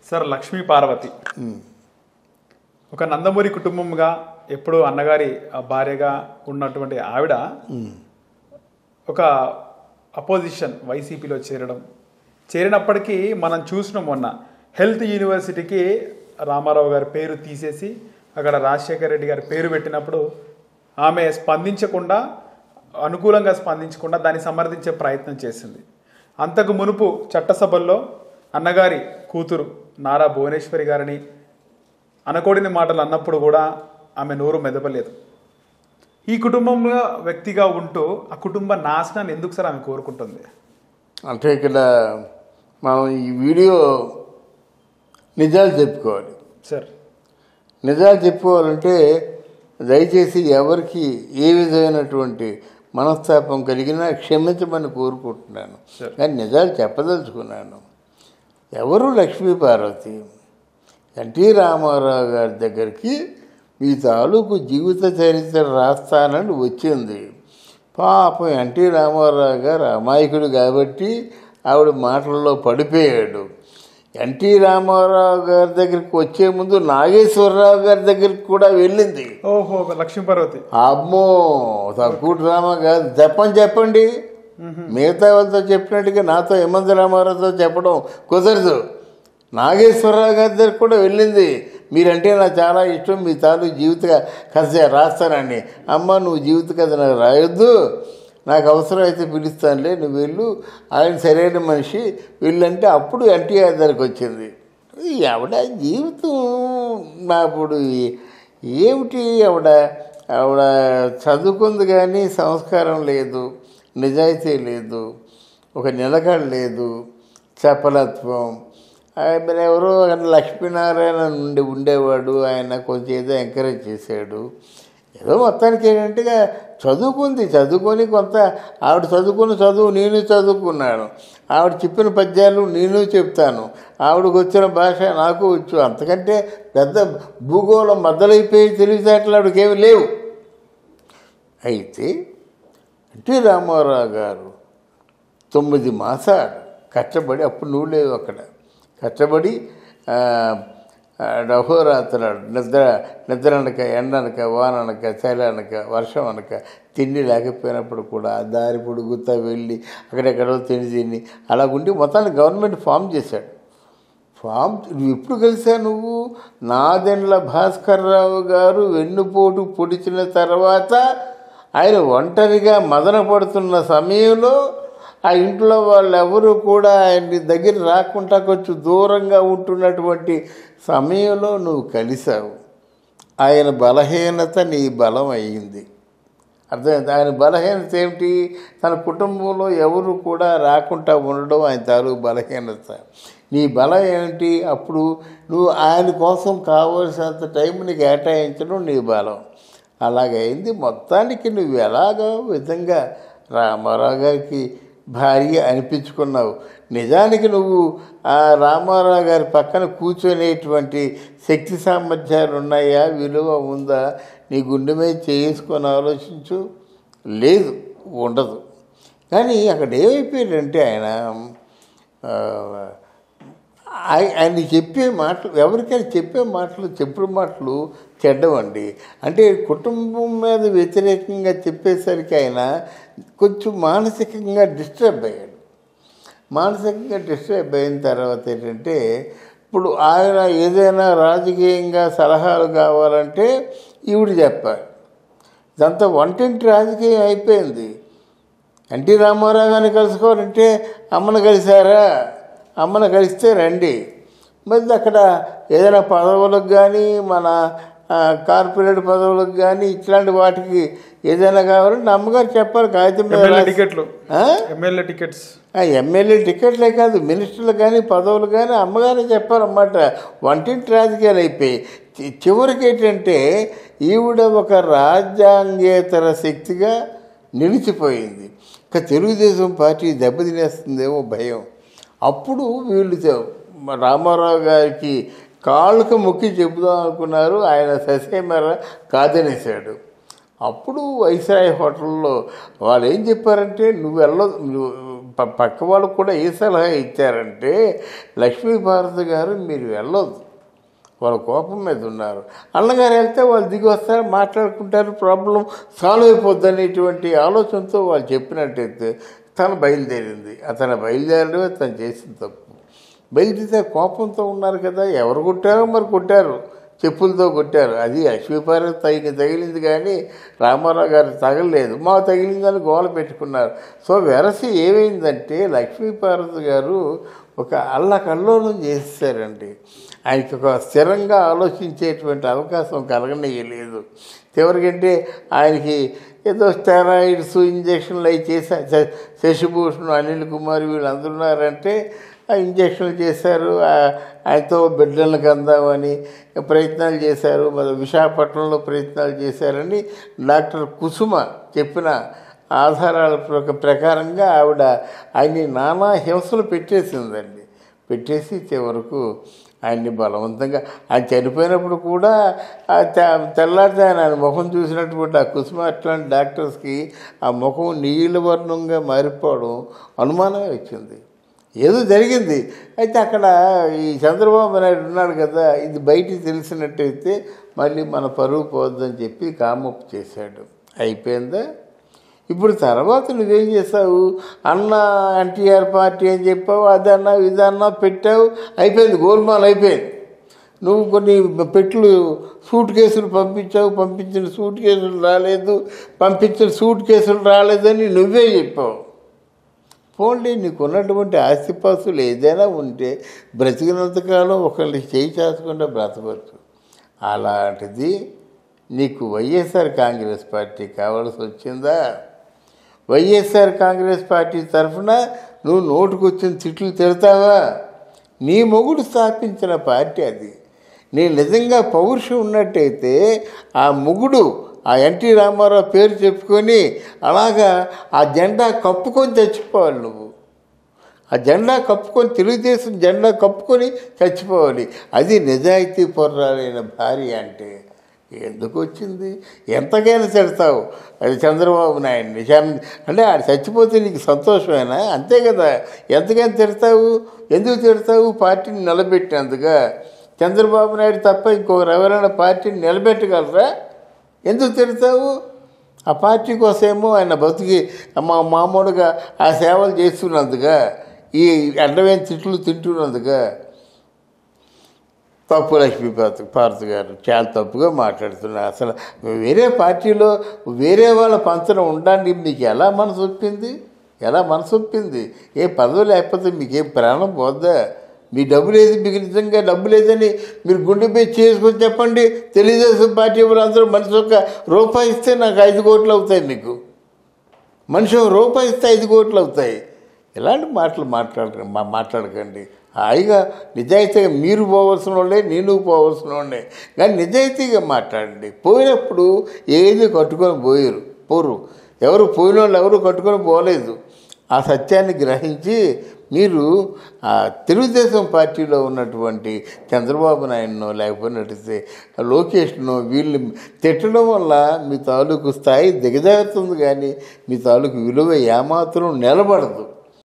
Sir Lakshmi Parvati ఒక నందమూరి కుటుంబంగా ఎప్పుడు అన్నగారి భార్యగా ఉన్నటువంటి ఆవిడ ఒక అపోజిషన్ వైసీపీలో చేరినప్పటికీ మనం చూసిన మొన్న హెల్త్ యూనివర్సిటీకి రామారావు గారి పేరు తీసేసి అక్కడ రాజశేఖర రెడ్డి గారి పేరు పెట్టినప్పుడు ఆమె స్పందించకుండా అనుకూలంగా స్పందించకుండా దాన్ని సమర్థించే ప్రయత్నం చేసింది. అంతకు మునుపు చట్టసభల్లో అన్నగారి కూతురు నారా భువనేశ్వరి గారిని అనకూడని మాటలు అన్నప్పుడు కూడా ఆమె నోరు మెదపలేదు. ఈ కుటుంబంలో వ్యక్తిగా ఉంటూ ఆ కుటుంబ నాశనాన్ని ఎందుకు సార్ ఆమె కోరుకుంటుంది? అంటే ఇక్కడ మనం ఈ వీడియో నిజాలు చెప్పుకోవాలి సార్. నిజాలు చెప్పుకోవాలంటే దయచేసి ఎవరికి ఏ విధమైనటువంటి మనస్తాపం కలిగినా క్షమించమని కోరుకుంటున్నాను, కానీ నిజాలు చెప్పదలుచుకున్నాను. ఎవరు లక్ష్మీ పార్వతి? ఎన్టీ రామారావు గారి దగ్గరికి మీ తాలూకు జీవిత చరిత్ర రాస్తానని వచ్చింది. పాపం ఎన్టీ రామారావు గారు అమాయకుడు కాబట్టి ఆవిడ మాటల్లో పడిపోయాడు. ఎన్టీ రామారావు గారి దగ్గరికి వచ్చే ముందు నాగేశ్వరరావు గారి దగ్గరికి కూడా వెళ్ళింది. ఓహో, లక్ష్మీ పార్వతి. అమ్మో, తక్కువ డ్రామా కాదు. చెప్పండి మిగతా వాళ్ళతో చెప్పినట్టుగా నాతో హేమంత్ రామారావుతో చెప్పడం కుదరదు. నాగేశ్వరరావు గారి దగ్గర కూడా వెళ్ళింది. మీరంటే నాకు చాలా ఇష్టం, మీ తాలూకు జీవిత కథ రాస్తానండి. అమ్మ, నువ్వు జీవిత కథ నాకు రాయొద్దు, నాకు అవసరం అయితే పిలుస్తానులే, నువ్వు వెళ్ళు, ఆయన సరైన మనిషి వెళ్ళంటే అప్పుడు ఎన్టీఆర్ దగ్గరికి వచ్చింది. ఆవిడ జీవితం నాప్పుడు ఏమిటి? ఆవిడ చదువుకుంది కానీ సంస్కారం లేదు, నిజాయితీ లేదు, ఒక నిలకడ లేదు, చపలత్వం. ఆయన ఎవరో లక్ష్మీనారాయణ నుండి ఉండేవాడు, ఆయన కొంచెం ఏదో ఎంకరేజ్ చేశాడు. ఏదో మొత్తానికి ఏంటంటే చదువుకొని కొంత ఆవిడ చదువుకున్న చదువు నేను చదువుకున్నాను, ఆవిడ చెప్పిన పద్యాలు నేను చెప్తాను, ఆవిడకు వచ్చిన భాష నాకు వచ్చు. అంతకంటే పెద్ద భూగోళం బద్దలైపోయి తెలివితేటలు ఆవిడకేమి లేవు. అయితే ఎన్టీ రామారావు గారు 9 మాసాలు కష్టపడి, అప్పుడు నువ్వు లేవు అక్కడ, కష్టపడి అహోరాత్రాలు నిద్ర అనక, ఎండ అనక, వాన అనక, చలి అనక, వర్షం అనక, తిండి లేకపోయినప్పుడు కూడా దారి పొడుగుతా వెళ్ళి అక్కడెక్కడో తిని అలాగుండి మొత్తాన్ని గవర్నమెంట్ ఫామ్ చేశాడు. నువ్వు ఎప్పుడు కలిసా? నువ్వు నాదెండ్ల భాస్కర్ రావు గారు వెన్నుపోటు పొడిచిన తర్వాత ఆయన ఒంటరిగా మదన పడుతున్న సమయంలో ఆ ఇంట్లో వాళ్ళెవరూ కూడా ఆయన దగ్గర రాకుండా కొంచెం దూరంగా ఉంటున్నటువంటి సమయంలో నువ్వు కలిసావు. ఆయన బలహీనత నీ బలం అయ్యింది. అర్థమైంది? ఆయన బలహీనత ఏమిటి? తన కుటుంబంలో ఎవరు కూడా రాకుండా ఉండడం ఆయన తాలూకు బలహీనత. నీ బలం ఏమిటి? అప్పుడు నువ్వు ఆయన కోసం కావలసినంత టైంని కేటాయించడం నీ బలం. అలాగైంది. మొత్తానికి నువ్వు ఎలాగో విధంగా రామారావు గారికి భార్య అనిపించుకున్నావు. నిజానికి నువ్వు ఆ రామారావు గారి పక్కన కూర్చొనేటువంటి శక్తి సామర్థ్యాలు ఉన్నాయా? విలువ ఉందా? నీ గుండె మీద చేసుకొని ఆలోచించు. లేదు, ఉండదు. కానీ అక్కడ ఏమైపోయాడంటే ఆయన చెప్పే మాటలు, ఎవరికైనా చెప్పే మాటలు, చెప్పుడు మాటలు చెడ్డవండి. అంటే కుటుంబం మీద వ్యతిరేకంగా చెప్పేసరికి ఆయన కొంచెం మానసికంగా డిస్టర్బ్ అయ్యాడు. మానసికంగా డిస్టర్బ్ అయిన తర్వాత ఏంటంటే, ఇప్పుడు ఆయన ఏదైనా రాజకీయంగా సలహాలు కావాలంటే ఈవిడ చెప్పాలి. ఇదంతా వంటింటి రాజకీయం అయిపోయింది. ఎన్టీ రామారావు గారిని కలుసుకోవాలంటే అమ్మను కలిశారా? అమ్మను కలిస్తే రండి. మరి అక్కడ ఏదైనా పదవులకు కానీ, మన కార్పొరేట్ పదవులకు కానీ, ఇట్లాంటి వాటికి ఏదైనా కావాలంటే అమ్మగారు చెప్పాలి. కాగితం ఎమ్మెల్యే టికెట్లే కాదు, మినిస్టర్లు కానీ, పదవులు కానీ అమ్మగారే చెప్పారన్నమాట. వంటింటి రాజకీయాలు అయిపోయి చివరికి ఏంటంటే ఈవిడ ఒక రాజ్యాంగేతర శక్తిగా నిలిచిపోయింది. ఇంకా తెలుగుదేశం పార్టీ దెబ్బతినేస్తుందేమో భయం. అప్పుడు వీళ్ళు రామారావు గారికి కాళ్ళకు మొక్కి చెబుదాం అనుకున్నారు. ఆయన ససేమర కాదనేశాడు. అప్పుడు వైస్రాయ్ హోటల్లో వాళ్ళు ఏం చెప్పారంటే, నువ్వు పక్క వాళ్ళకు కూడా ఏ సలహా ఇచ్చారంటే, లక్ష్మీభారతి గారు మీరు వెళ్ళొద్దు, వాళ్ళ కోపం మీద ఉన్నారు, అన్నగారు వెళ్తే వాళ్ళు దిగి వస్తారు, మాట్లాడుకుంటారు, ప్రాబ్లం సాల్వ్ అయిపోద్ది అనేటువంటి ఆలోచనతో వాళ్ళు చెప్పినట్టయితే తను బయలుదేరింది. అతను బయలుదేరడమే తను చేసిన తప్పు. బయలుదేరితే కోపంతో ఉన్నారు కదా, ఎవరు కొట్టారో మరి కొట్టారు, చెప్పులతో కొట్టారు. అది లక్ష్మీపార్వతి తగిలింది కానీ రామారావు గారు తగలలేదు, మా తగిలిందని గోల పెట్టుకున్నారు. సో వెరసి ఏమైందంటే లక్ష్మీపార్వతి గారు ఒక అల్లకల్లోలం చేసేసారండి. ఆయనకి ఒక స్థిరంగా ఆలోచించేటువంటి అవకాశం కలగనీయలేదు. చివరికంటే ఆయనకి ఏదో స్టెరాయిడ్స్ ఇంజక్షన్లు అవి చేశారు. శశిభూషణ్, అనిల్ కుమార్ వీళ్ళందరూ ఉన్నారంటే ఆ ఇంజక్షన్లు చేశారు, ఆయనతో బిడ్డలకు అందామని ప్రయత్నాలు చేశారు, మరి విశాఖపట్నంలో ప్రయత్నాలు చేశారని డాక్టర్ కుసుమ చెప్పిన ఆధారాల ప్రకారంగా ఆవిడ ఆయన్ని నానా హింసలు పెట్టేసిందండి. పెట్టేసి చివరకు ఆయన్ని బలవంతంగా ఆయన చనిపోయినప్పుడు కూడా తెల్లారితే ఆయన ముఖం చూసినటువంటి ఆ కుసుమ అట్లాంటి డాక్టర్స్కి ఆ ముఖం నీళ్ళ వర్ణంగా మారిపోవడం అనుమానమే వచ్చింది. ఏదో జరిగింది. అయితే అక్కడ ఈ చంద్రబాబు నాయుడు ఉన్నాడు కదా, ఇది బయటికి తెలిసినట్టయితే మళ్ళీ మన పరువు పోద్దని చెప్పి కామప్ చేశాడు. అయిపోయిందా? ఇప్పుడు తర్వాత నువ్వేం చేసావు? అన్న ఎన్టీఆర్ పార్టీ అని చెప్పావు, అదన్నా ఇదన్నా పెట్టావు, అయిపోయింది, గోల్మాల్ అయిపోయింది. నువ్వు కొన్ని పెట్లు సూట్ కేసులు పంపించావు, పంపించిన సూట్ కేసులు రాలేదు, పంపించిన సూట్ కేసులు రాలేదని నువ్వే చెప్పావు. పోన్లీ, నీకు ఉన్నటువంటి ఆస్తిపాస్తులు ఏదైనా ఉంటే బ్రతికినంతకాలం ఒకరిని చేయి చాచకుండా బ్రతకవచ్చు. అలాంటిది నీకు వైఎస్ఆర్ కాంగ్రెస్ పార్టీ కావాల్సి వచ్చిందా? వైఎస్ఆర్ కాంగ్రెస్ పార్టీ తరఫున నువ్వు నోటుకొచ్చిన తిట్లు తిడతావా? నీ మొగుడు స్థాపించిన పార్టీ అది. నీ నిజంగా పౌరుషం ఉన్నట్టయితే ఆ మొగుడు ఆ ఎన్టీ రామారావు పేరు చెప్పుకొని అలాగా ఆ జెండా కప్పుకొని చచ్చిపోవాలి. నువ్వు ఆ జెండా కప్పుకొని, తెలుగుదేశం జెండా కప్పుకొని చచ్చిపోవాలి. అది నిజాయితీ పొర్రాలైన భార్య అంటే. ఎందుకు వచ్చింది? ఎంతకైనా తిడతావు అది చంద్రబాబు నాయుడిని. అంటే ఆడ చచ్చిపోతే నీకు సంతోషమేనా? అంతే కదా, ఎంతకైనా తిడతావు. ఎందుకు తిడతావు? పార్టీని నిలబెట్టినందుగా. చంద్రబాబు నాయుడు తప్ప ఇంకొకరు ఎవరైనా పార్టీని నిలబెట్టగలరా? ఎందుకు తిడతావు? ఆ పార్టీ కోసమేమో ఆయన బతికి మామూలుగా ఆ సేవలు చేస్తున్నందుగా, ఈ అడ్డమైన తిట్లు తింటున్నందుగా. తప్పు లక్ష్మీపార్వతి గారు చాలా తప్పుగా మాట్లాడుతున్నారు. అసలు వేరే పార్టీలో వేరే వాళ్ళ పంచన ఉండడానికి మీకు ఎలా మనసు ఒప్పింది? ఎలా మనసు ఒప్పింది? ఏ పదవి లేకపోతే మీకేం ప్రాణం పోద్దా? మీ డబ్బు లేదు, మీకు నిజంగా డబ్బు లేదని మీరు గుండె మీద చేసుకొని చెప్పండి. తెలుగుదేశం పార్టీ వాళ్ళందరూ మనిషి ఒక రూపాయి ఇస్తే నాకు 5 కోట్లు అవుతాయి. మీకు మనిషి ఒక రూపాయి ఇస్తే 5 కోట్లు అవుతాయి. ఇలాంటి మాటలు మాట్లాడకండి. హాయిగా నిజాయితీగా మీరు పోవలసిన వాళ్ళే, నేను పోవలసిన వాళ్ళే, కానీ నిజాయితీగా మాట్లాడండి. పోయినప్పుడు ఏది కట్టుకొని పోరు. ఎవరు పోయిన వాళ్ళు ఎవరు కట్టుకొని పోలేదు. ఆ సత్యాన్ని గ్రహించి మీరు ఆ తెలుగుదేశం పార్టీలో ఉన్నటువంటి చంద్రబాబు నాయుడునో లేకపోయినట్టయితే లోకేష్నో వీళ్ళు తిట్టడం వల్ల మీ తాలూకు స్థాయి దిగజారుతుంది, కానీ మీ తాలూకు విలువ ఏమాత్రం నిలబడదు.